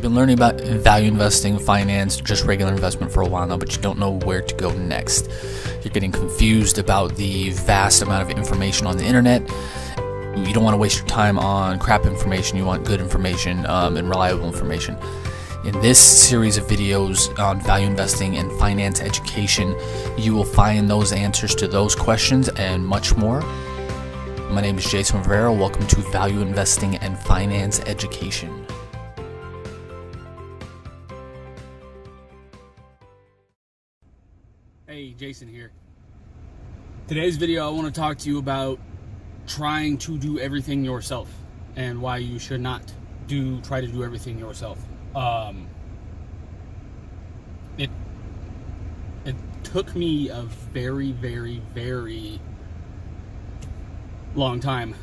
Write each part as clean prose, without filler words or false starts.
You've been learning about value investing, finance, just regular investment for a while now, but you don't know where to go next. You're getting confused about the vast amount of information on the internet. You don't want to waste your time on crap information. You want good information and reliable information. In this series of videos on value investing and finance education, you will find those answers to those questions and much more. My name is Jason Rivera. Welcome to Value Investing and Finance Education. Hey, Jason here. Today's video, I want to talk to you about trying to do everything yourself and why you should not try to do everything yourself. It took me a very, very, very long time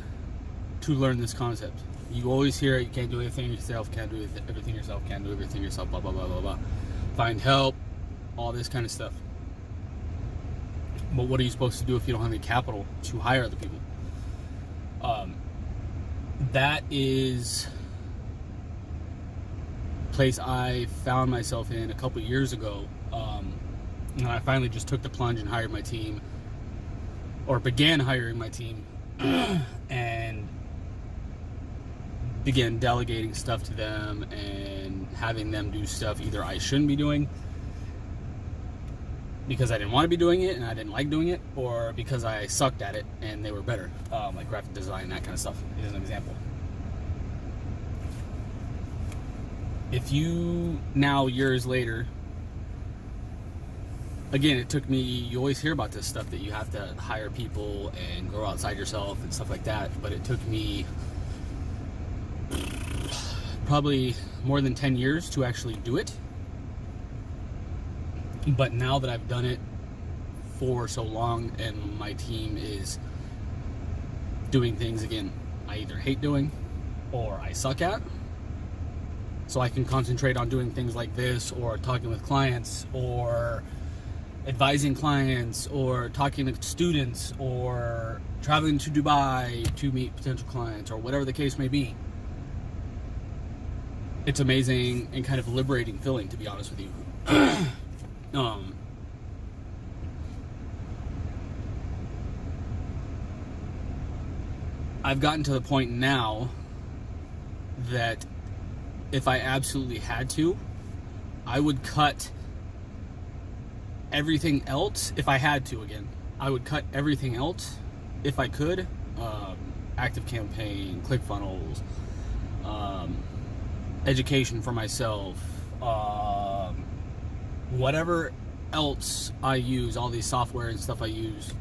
to learn this concept. You always hear it, you can't do anything yourself, can't do everything yourself, can't do everything yourself, blah, blah, blah, blah, blah. Find help, all this kind of stuff. But what are you supposed to do if you don't have any capital to hire other people? That is a place I found myself in a couple years ago. And I finally just took the plunge and hired my team, or began hiring my team, and began delegating stuff to them and having them do stuff either I shouldn't be doing because I didn't want to be doing it and I didn't like doing it, or because I sucked at it and they were better, like graphic design, that kind of stuff, as an example. If you now, years later, again, it took me, you always hear about this stuff that you have to hire people and grow outside yourself and stuff like that, but it took me probably more than 10 years to actually do it. But now that I've done it for so long and my team is doing things, again, I either hate doing or I suck at, so I can concentrate on doing things like this, or talking with clients, or advising clients, or talking to students, or traveling to Dubai to meet potential clients, or whatever the case may be. It's amazing and kind of liberating feeling, to be honest with you. I've gotten to the point now that if I absolutely had to, I would cut everything else. If I had to, again, I would cut everything else if I could. Active Campaign, ClickFunnels, education for myself, whatever else I use, all these software and stuff I use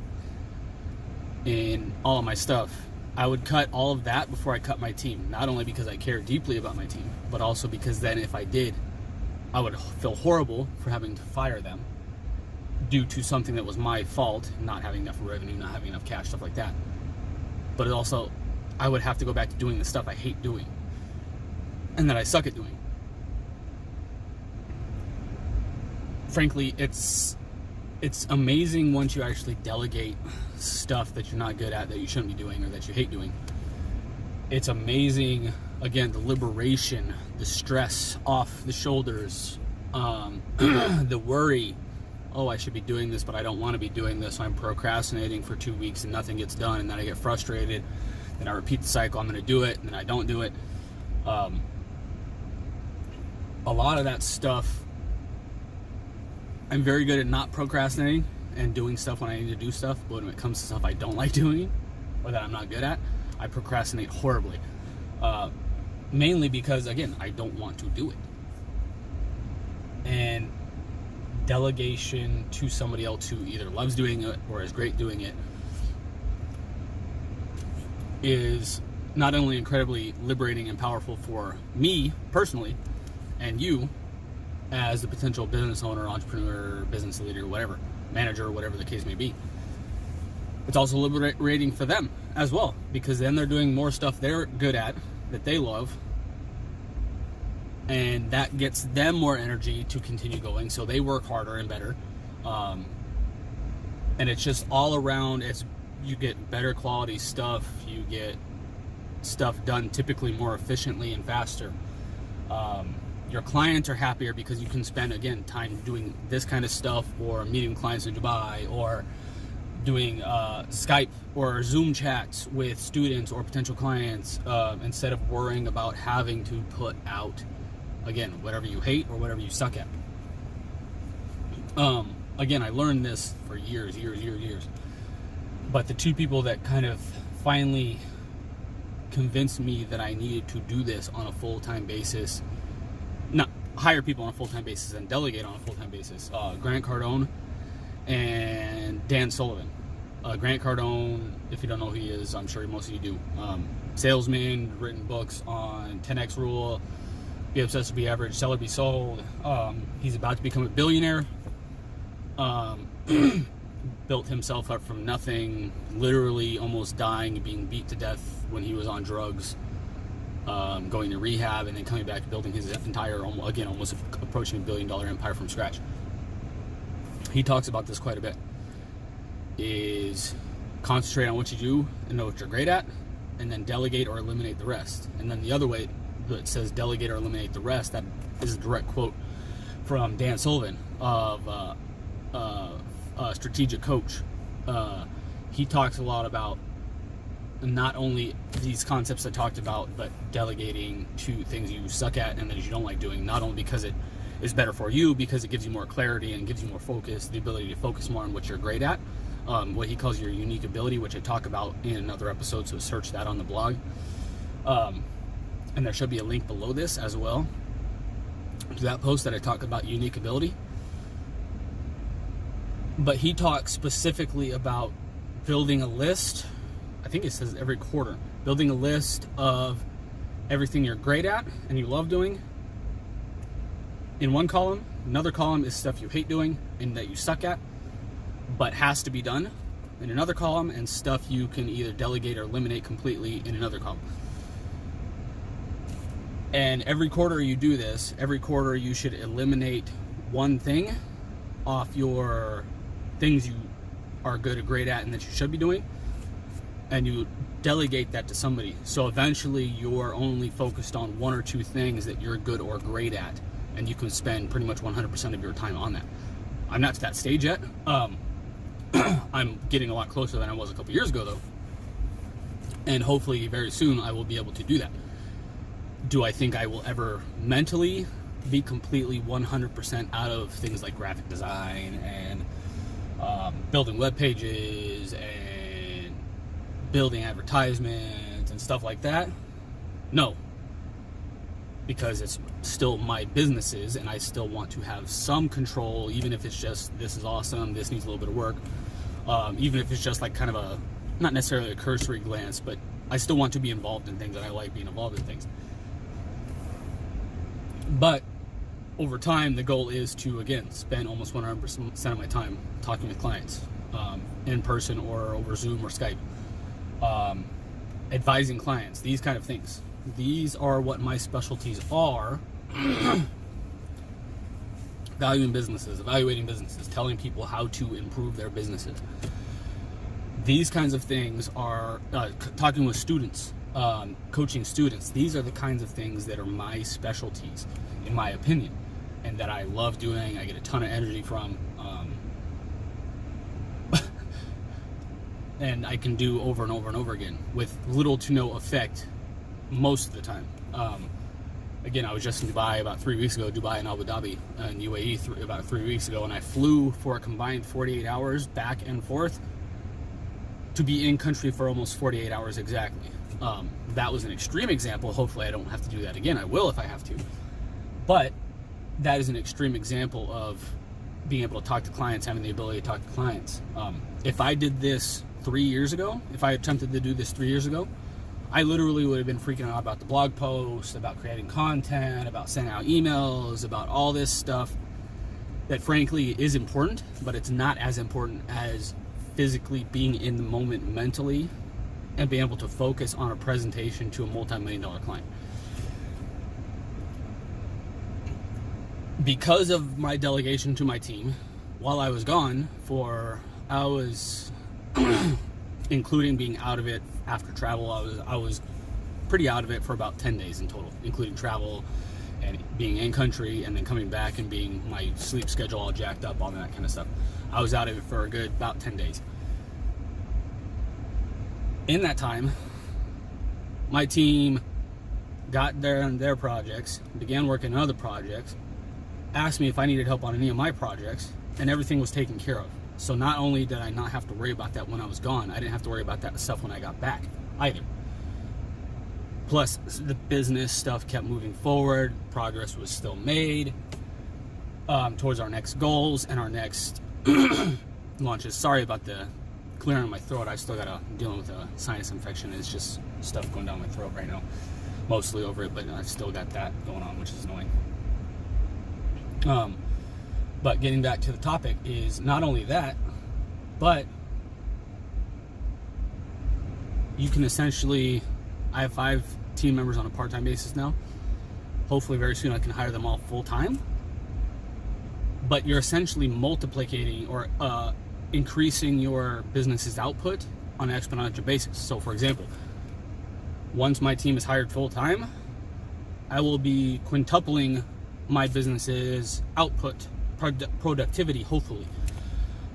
in all of my stuff, I would cut all of that before I cut my team. Not only because I care deeply about my team, but also because then if I did, I would feel horrible for having to fire them due to something that was my fault, not having enough revenue, not having enough cash, stuff like that. But it also, I would have to go back to doing the stuff I hate doing and that I suck at doing. Frankly, it's amazing once you actually delegate stuff that you're not good at, that you shouldn't be doing, or that you hate doing. It's amazing, again, the liberation, the stress off the shoulders, the worry, oh, I should be doing this, but I don't want to be doing this, so I'm procrastinating for 2 weeks and nothing gets done, and then I get frustrated, and I repeat the cycle, I'm going to do it, and then I don't do it. A lot of that stuff, I'm very good at not procrastinating and doing stuff when I need to do stuff, but when it comes to stuff I don't like doing or that I'm not good at, I procrastinate horribly. Mainly because, again, I don't want to do it. And delegation to somebody else who either loves doing it or is great doing it is not only incredibly liberating and powerful for me personally, and you as the potential business owner, entrepreneur, business leader, whatever, manager, whatever the case may be. It's also liberating for them as well, because then they're doing more stuff they're good at, that they love, and that gets them more energy to continue going, so they work harder and better. And it's just all around, you get better quality stuff, you get stuff done typically more efficiently and faster. Your clients are happier because you can spend, again, time doing this kind of stuff, or meeting clients in Dubai, or doing Skype or Zoom chats with students or potential clients, instead of worrying about having to put out, again, whatever you hate or whatever you suck at. Again, I learned this for years. But the two people that kind of finally convinced me that I needed to do this on a full-time basis, not hire people on a full-time basis and delegate on a full-time basis, Grant Cardone and Dan Sullivan. Grant Cardone, if you don't know who he is, I'm sure most of you do. Salesman, written books on 10X rule, be obsessed to be average, sell or be sold. He's about to become a billionaire. Built himself up from nothing, literally almost dying, being beat to death when he was on drugs, going to rehab, and then coming back, building his entire, again, almost approaching $1 billion empire from scratch. He talks about this quite a bit. Is concentrate on what you do and know what you're great at, and then delegate or eliminate the rest. And then the other way that says delegate or eliminate the rest, that is a direct quote from Dan Sullivan of Strategic Coach. He talks a lot about not only these concepts I talked about, but delegating to things you suck at and that you don't like doing, not only because it is better for you, because it gives you more clarity and gives you more focus, the ability to focus more on what you're great at, what he calls your unique ability, which I talk about in another episode, so search that on the blog. And there should be a link below this as well to that post that I talk about unique ability. But he talks specifically about building a list. I think it says every quarter, building a list of everything you're great at and you love doing in one column. Another column is stuff you hate doing and that you suck at but has to be done in another column, and stuff you can either delegate or eliminate completely in another column. And every quarter you do this, every quarter you should eliminate one thing off your things you are good or great at and that you should be doing, and you delegate that to somebody. So eventually you're only focused on one or two things that you're good or great at, and you can spend pretty much 100% of your time on that. I'm not to that stage yet. I'm getting a lot closer than I was a couple years ago, though. And hopefully very soon I will be able to do that. Do I think I will ever mentally be completely 100% out of things like graphic design and building web pages and building advertisements and stuff like that? No. Because it's still my businesses, and I still want to have some control, even if it's just, this is awesome, this needs a little bit of work. Even if it's just like kind of a, not necessarily a cursory glance, but I still want to be involved in things, and I like being involved in things. But over time, the goal is to, again, spend almost 100% of my time talking with clients, in person or over Zoom or Skype, advising clients, these kind of things. These are what my specialties are. Valuing businesses, evaluating businesses, telling people how to improve their businesses. These kinds of things are talking with students, coaching students. These are the kinds of things that are my specialties, in my opinion, and that I love doing. I get a ton of energy from, and I can do over and over and over again with little to no effect most of the time. Again, I was just in Dubai about 3 weeks ago, Dubai and Abu Dhabi and UAE about 3 weeks ago, and I flew for a combined 48 hours back and forth to be in country for almost 48 hours exactly. That was an extreme example. Hopefully I don't have to do that again. I will if I have to. But that is an extreme example of being able to talk to clients, having the ability to talk to clients. If I did this 3 years ago, if I attempted to do this 3 years ago, I literally would have been freaking out about the blog post, about creating content, about sending out emails, about all this stuff that frankly is important, but it's not as important as physically being in the moment mentally and being able to focus on a presentation to a multi-million-dollar client. Because of my delegation to my team, while I was gone I was including being out of it after travel, I was pretty out of it for about 10 days in total, including travel and being in country and then coming back and being my sleep schedule all jacked up, all that kind of stuff. I was out of it for a good about 10 days. In that time, my team got their projects, began working on other projects, asked me if I needed help on any of my projects, and everything was taken care of. So not only did I not have to worry about that when I was gone, I didn't have to worry about that stuff when I got back either. Plus, the business stuff kept moving forward, progress was still made towards our next goals and our next launches. Sorry about the clearing of my throat. I still dealing with a sinus infection. It's just stuff going down my throat right now. Mostly over it, but I've still got that going on, which is annoying. But getting back to the topic is not only that, but you can essentially, I have 5 team members on a part-time basis now. Hopefully very soon I can hire them all full-time. But you're essentially multiplicating or increasing your business's output on an exponential basis. So for example, once my team is hired full-time, I will be quintupling my business's output, productivity, hopefully,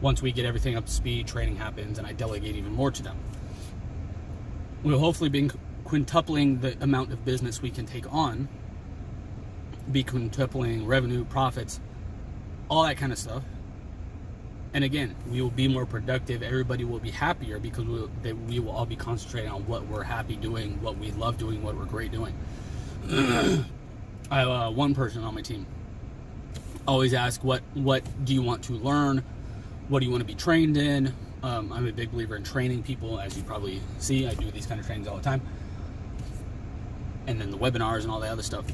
once we get everything up to speed, training happens, and I delegate even more to them. We'll hopefully be quintupling the amount of business we can take on, be quintupling revenue, profits, all that kind of stuff. And again, we will be more productive. Everybody will be happier because we will all be concentrating on what we're happy doing, what we love doing, what we're great doing. I have one person on my team. Always ask, what do you want to learn? What do you want to be trained in? I'm a big believer in training people, as you probably see. I do these kind of trainings all the time. And then the webinars and all the other stuff.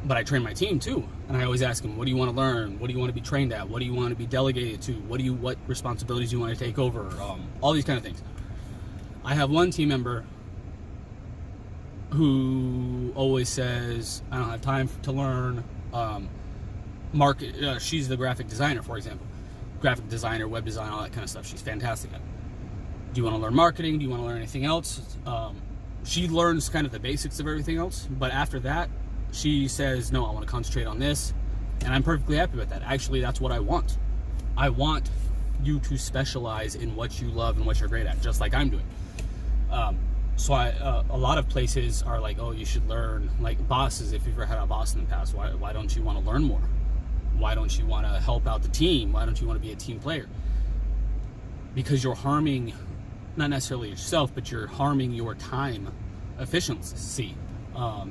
But I train my team too, and I always ask them, what do you want to learn? What do you want to be trained at? What do you want to be delegated to? What responsibilities do you want to take over? All these kind of things. I have one team member who always says, I don't have time to learn market. She's the graphic designer, for example. Graphic designer, web design, all that kind of stuff. She's fantastic at it. Do you want to learn marketing? Do you want to learn anything else? She learns kind of the basics of everything else, but after that, she says, no, I want to concentrate on this, and I'm perfectly happy with that. Actually, that's what I want. I want you to specialize in what you love and what you're great at, just like I'm doing. So a lot of places are like, oh, you should learn, like bosses, if you've ever had a boss in the past, why don't you want to learn more? Why don't you want to help out the team? Why don't you want to be a team player? Because you're harming, not necessarily yourself, but you're harming your time efficiency.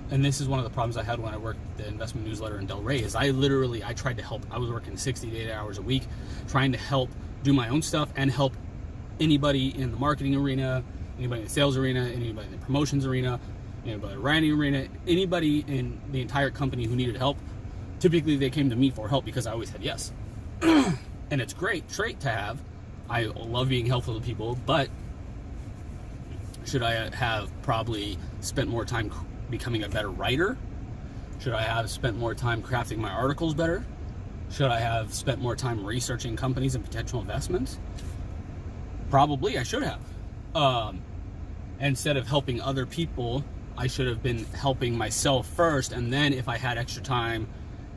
And this is one of the problems I had when I worked the investment newsletter in Del Rey, is I tried to help. I was working 60 to 80 hours a week, trying to help do my own stuff and help anybody in the marketing arena, anybody in the sales arena, anybody in the promotions arena, anybody in the writing arena, anybody in the entire company who needed help. Typically they came to me for help because I always said yes. And it's great trait to have. I love being helpful to people, but should I have probably spent more time becoming a better writer? Should I have spent more time crafting my articles better? Should I have spent more time researching companies and potential investments? Probably I should have. Instead of helping other people, I should have been helping myself first, and then if I had extra time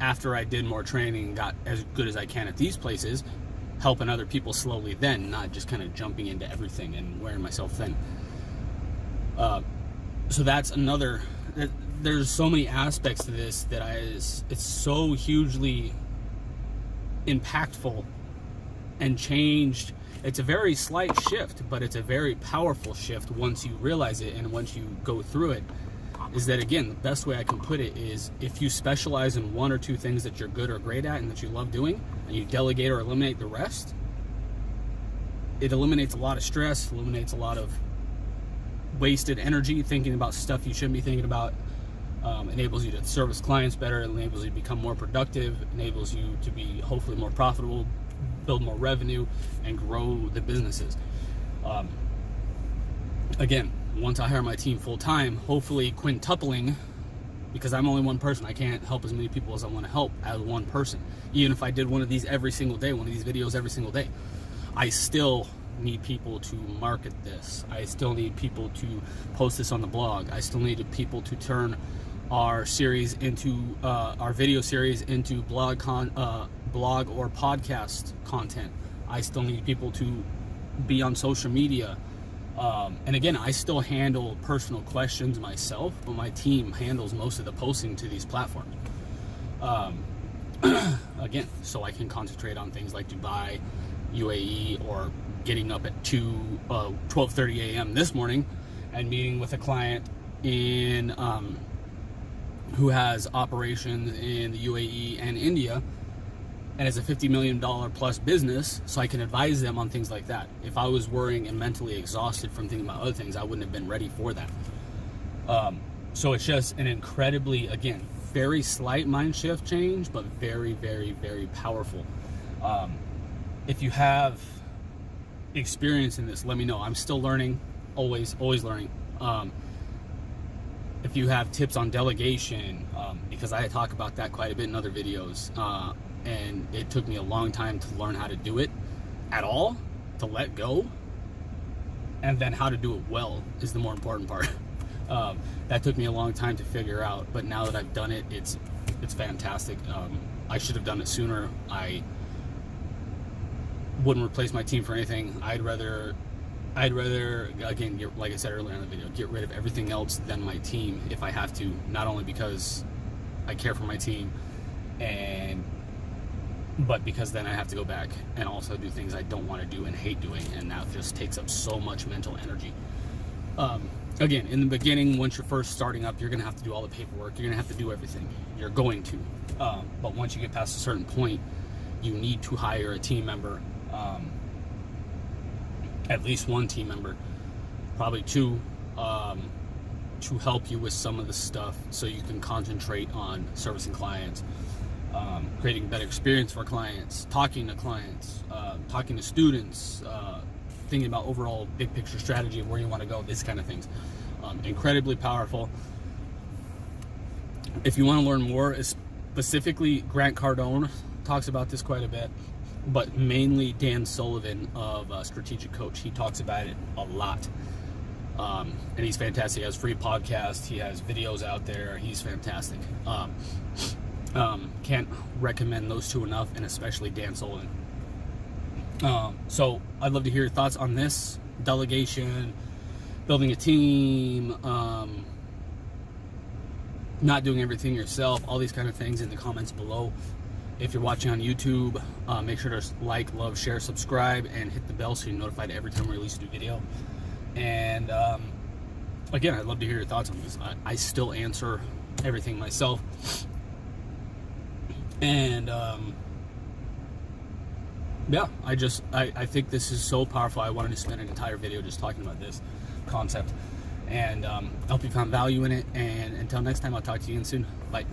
after I did more training and got as good as I can at these places, helping other people slowly then, not just kind of jumping into everything and wearing myself thin. So that's another, there's so many aspects to this that it's so hugely impactful and changed. It's a very slight shift, but it's a very powerful shift once you realize it and once you go through it. Is that, again, the best way I can put it is, if you specialize in one or two things that you're good or great at and that you love doing, and you delegate or eliminate the rest, it eliminates a lot of stress, eliminates a lot of wasted energy thinking about stuff you shouldn't be thinking about, enables you to service clients better, enables you to become more productive, enables you to be hopefully more profitable, build more revenue, and grow the businesses. Again, once I hire my team full time, hopefully quintupling, because I'm only one person. I can't help as many people as I want to help as one person. Even if I did one of these every single day, one of these videos every single day, I still need people to market this. I still need people to post this on the blog. I still need people to turn our series into our video series into blog or podcast content. I still need people to be on social media. And again, I still handle personal questions myself, but my team handles most of the posting to these platforms. Again, so I can concentrate on things like Dubai, UAE, or getting up at 12:30 a.m. this morning and meeting with a client in who has operations in the UAE and India, and is a $50 million plus business, so I can advise them on things like that. If I was worrying and mentally exhausted from thinking about other things, I wouldn't have been ready for that. So it's just an incredibly, again, very slight mind shift change, but very, very, very powerful. If you have experience in this, let me know. I'm still learning, always learning. If you have tips on delegation, because I talk about that quite a bit in other videos, and it took me a long time to learn how to do it at all, to let go, and then how to do it well is the more important part. That took me a long time to figure out, but now that I've done it, it's fantastic. I should have done it sooner. I wouldn't replace my team for anything. I'd rather again, like I said earlier in the video, get rid of everything else than my team if I have to, not only because I care for my team, but because then I have to go back and also do things I don't want to do and hate doing, and that just takes up so much mental energy. Again, in the beginning, once you're first starting up, you're going to have to do all the paperwork. You're going to have to do everything. You're going to. But once you get past a certain point, you need to hire a team member, at least one team member, probably two, to help you with some of the stuff so you can concentrate on servicing clients, creating a better experience for clients, talking to clients, talking to students, thinking about overall big picture strategy of where you want to go, this kind of things. Incredibly powerful. If you want to learn more, specifically Grant Cardone talks about this quite a bit, but mainly Dan Sullivan of Strategic Coach. He talks about it a lot. And he's fantastic. He has free podcasts. He has videos out there. He's fantastic. Can't recommend those two enough, and especially Dan Sullivan. So I'd love to hear your thoughts on this: delegation, building a team, not doing everything yourself, all these kind of things in the comments below. If you're watching on YouTube, make sure to like, love, share, subscribe, and hit the bell so you're notified every time we release a new video. And again, I'd love to hear your thoughts on this. I still answer everything myself. And yeah, I think this is so powerful. I wanted to spend an entire video just talking about this concept. And I hope you found value in it. And until next time, I'll talk to you again soon. Bye.